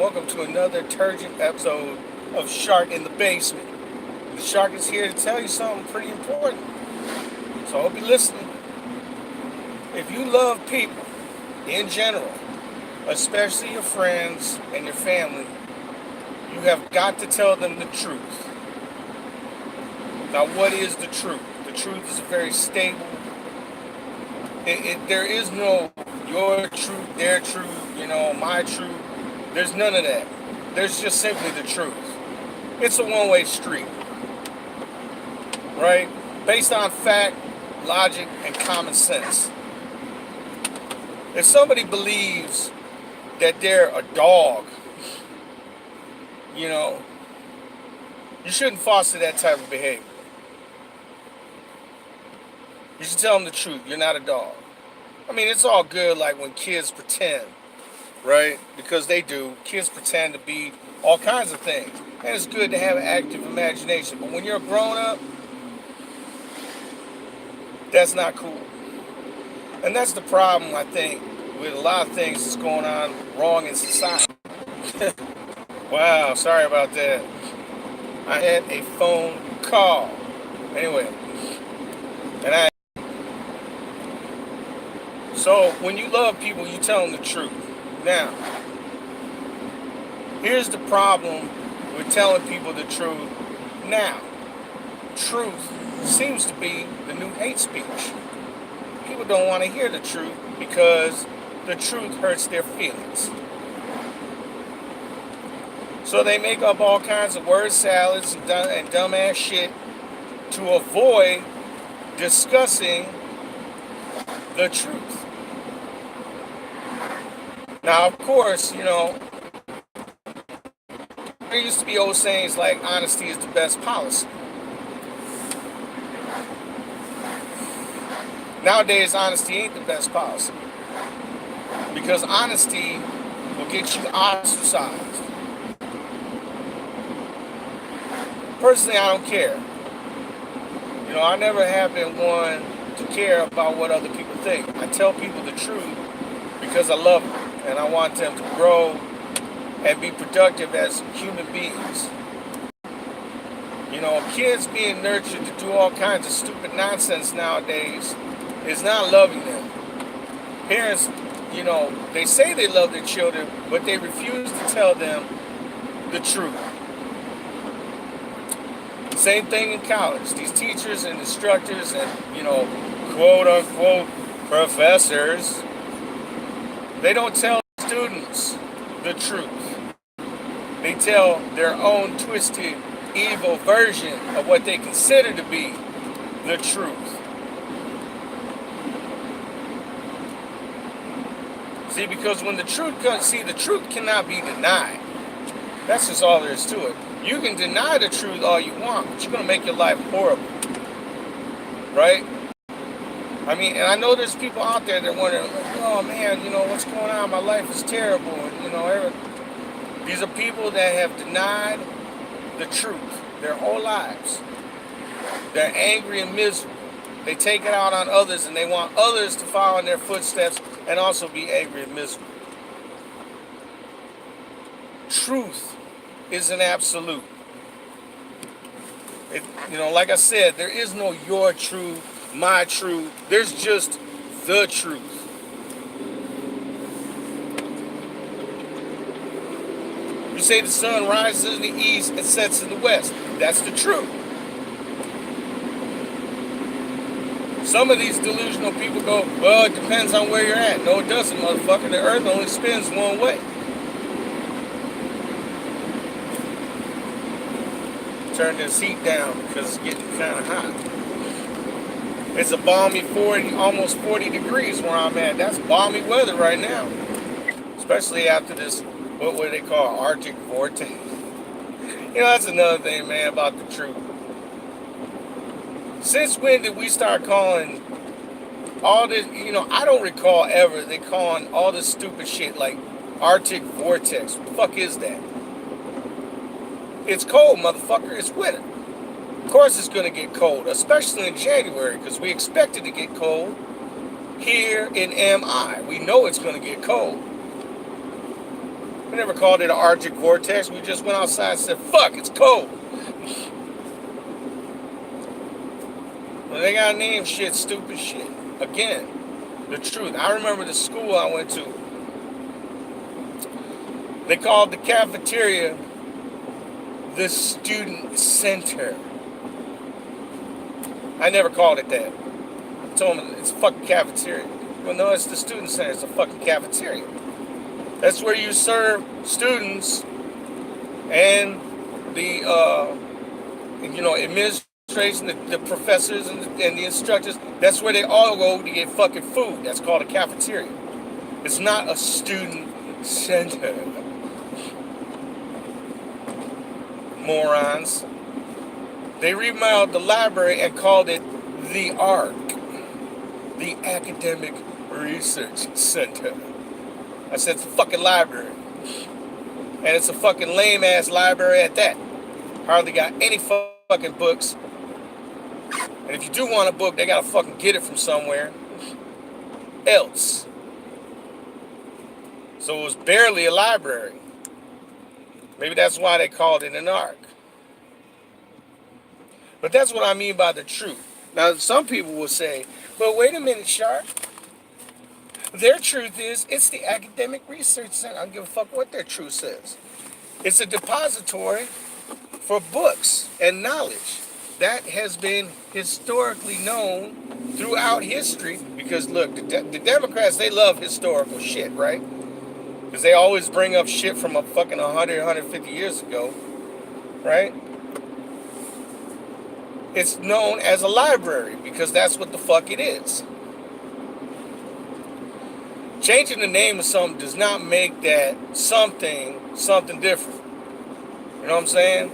welcome to another turgid episode of Shark in the Basement. The Shark is here to tell you something pretty important, so I hope you're listening. If you love people in general, especially your friends and your family, you have got to tell them the truth. Now, what is the truth? The truth is very stable. There is no your truth, their truth, my truth. There's none of that. There's just simply the truth. It's a one-way street, right? Based on fact, logic, and common sense. If somebody believes that they're a dog, you shouldn't foster that type of behavior. You should tell them the truth. You're not a dog. I mean, it's all good like when kids pretend, right? Because they do. Kids pretend to be all kinds of things. And it's good to have an active imagination. But when you're a grown-up, that's not cool. And that's the problem, I think, with a lot of things that's going on wrong in society. Wow, sorry about that. I had a phone call. Anyway, and so when you love people, you tell them the truth. Now, here's the problem with telling people the truth now. Truth seems to be the new hate speech. People don't want to hear the truth because the truth hurts their feelings. So they make up all kinds of word salads and dumbass shit to avoid discussing the truth. Now, of course, there used to be old sayings like honesty is the best policy. Nowadays, honesty ain't the best policy. Because honesty will get you ostracized. Personally, I don't care. I never have been one to care about what other people think. I tell people the truth because I love them. And I want them to grow and be productive as human beings. Kids being nurtured to do all kinds of stupid nonsense nowadays is not loving them. Parents, they say they love their children, but they refuse to tell them the truth. Same thing in college. These teachers and instructors and, quote unquote professors, they don't tell students the truth. They tell their own twisted, evil version of what they consider to be the truth. See, because when the truth comes, the truth cannot be denied. That's just all there is to it. You can deny the truth all you want, but you're going to make your life horrible. Right? I mean, and I know there's people out there that wonder, oh man, what's going on? My life is terrible. And, these are people that have denied the truth their whole lives. They're angry and miserable. They take it out on others and they want others to follow in their footsteps and also be angry and miserable. Truth is an absolute. Like I said, there is no your truth, my truth. There's just the truth. You say the sun rises in the east and sets in the west. That's the truth. Some of these delusional people go, well, it depends on where you're at. No, it doesn't, motherfucker. The earth only spins one way. Turn this heat down because it's getting kind of hot. It's a balmy 40, almost 40 degrees where I'm at. That's balmy weather right now. Especially after this, what do they call Arctic vortex? That's another thing, man, about the truth. Since when did we start calling all this, I don't recall ever they calling all this stupid shit like Arctic vortex. What the fuck is that? It's cold, motherfucker. It's winter. Of course it's going to get cold, especially in January, because we expect it to get cold here in MI. We know it's going to get cold. We never called it an Arctic vortex. We just went outside and said, fuck, it's cold. Well, they gotta name shit stupid shit. Again, the truth. I remember the school I went to. They called the cafeteria the student center. I never called it that. I told them it's a fucking cafeteria. Well, no, it's the student center. It's a fucking cafeteria. That's where you serve students and the administration, the professors and the instructors. That's where they all go to get fucking food. That's called a cafeteria. It's not a student center. Morons. They remodeled the library and called it the ARC, the Academic Research Center. I said it's a fucking library. And it's a fucking lame ass library at that. Hardly got any fucking books. And if you do want a book, they gotta fucking get it from somewhere else. So it was barely a library. Maybe that's why they called it an ARC. But that's what I mean by the truth. Now, some people will say, but wait a minute, Sharp. Their truth is, it's the Academic Research Center. I don't give a fuck what their truth says. It's a depository for books and knowledge. That has been historically known throughout history. Because, look, the Democrats, they love historical shit, right? Because they always bring up shit from a fucking 100, 150 years ago, right? It's known as a library because that's what the fuck it is. Changing the name of something does not make that something different. You know what I'm saying?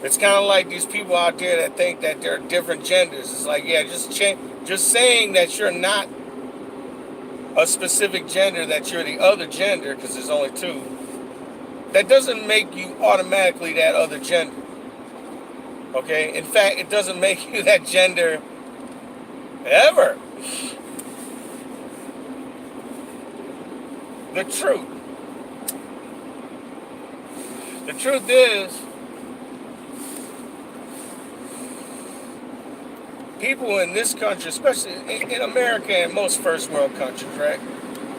It's kind of like these people out there that think that they're different genders. It's like, yeah, just saying that you're not a specific gender, that you're the other gender, because there's only two, that doesn't make you automatically that other gender. Okay? In fact, it doesn't make you that gender ever. The truth. The truth is, people in this country, especially in America and most first world countries, right?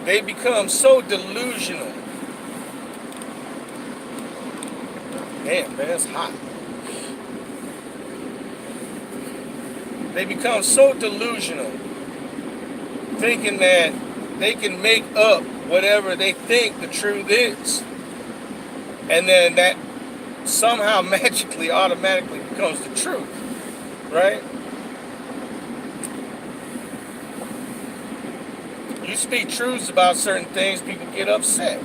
They become so delusional. Damn, man, it's hot. They become so delusional, thinking that they can make up whatever they think the truth is. And then that somehow magically, automatically becomes the truth, right? You speak truths about certain things, people get upset.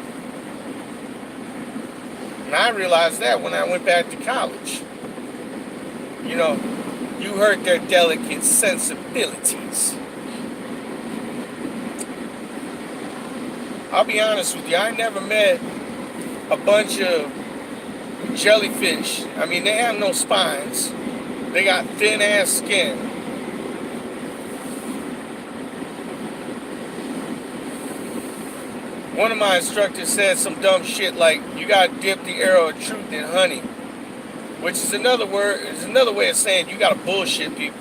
And I realized that when I went back to college. You know, you hurt their delicate sensibilities. I'll be honest with you, I never met a bunch of jellyfish. I mean, they have no spines. They got thin ass skin. One of my instructors said some dumb shit like, you gotta dip the arrow of truth in honey. Which is another way of saying you gotta bullshit people.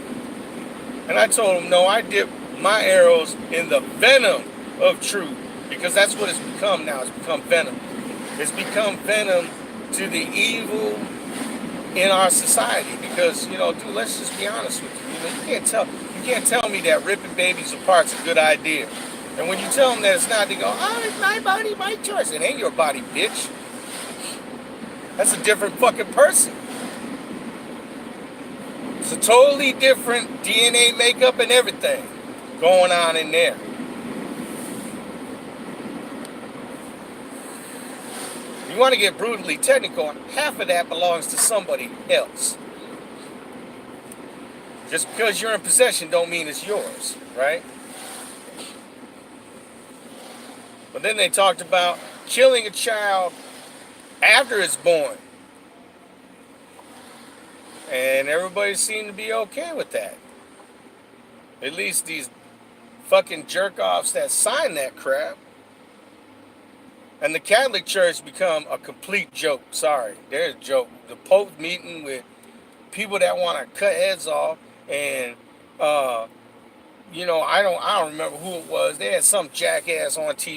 And I told him, no, I dip my arrows in the venom of truth. Because that's what it's become now. It's become venom. It's become venom to the evil in our society. Because, you know, dude, let's just be honest with you. You know, you can't tell me that ripping babies apart is a good idea. And when you tell them that it's not, they go, oh, it's my body, my choice. It ain't your body, bitch. That's a different fucking person. It's a totally different DNA makeup and everything going on in there. You want to get brutally technical, half of that belongs to somebody else. Just because you're in possession don't mean it's yours, right? But then they talked about killing a child after it's born. And everybody seemed to be okay with that. At least these fucking jerk-offs that sign that crap. And the Catholic Church become a complete joke. Sorry, they're a joke. The Pope meeting with people that want to cut heads off, and I don't remember who it was. They had some jackass on TV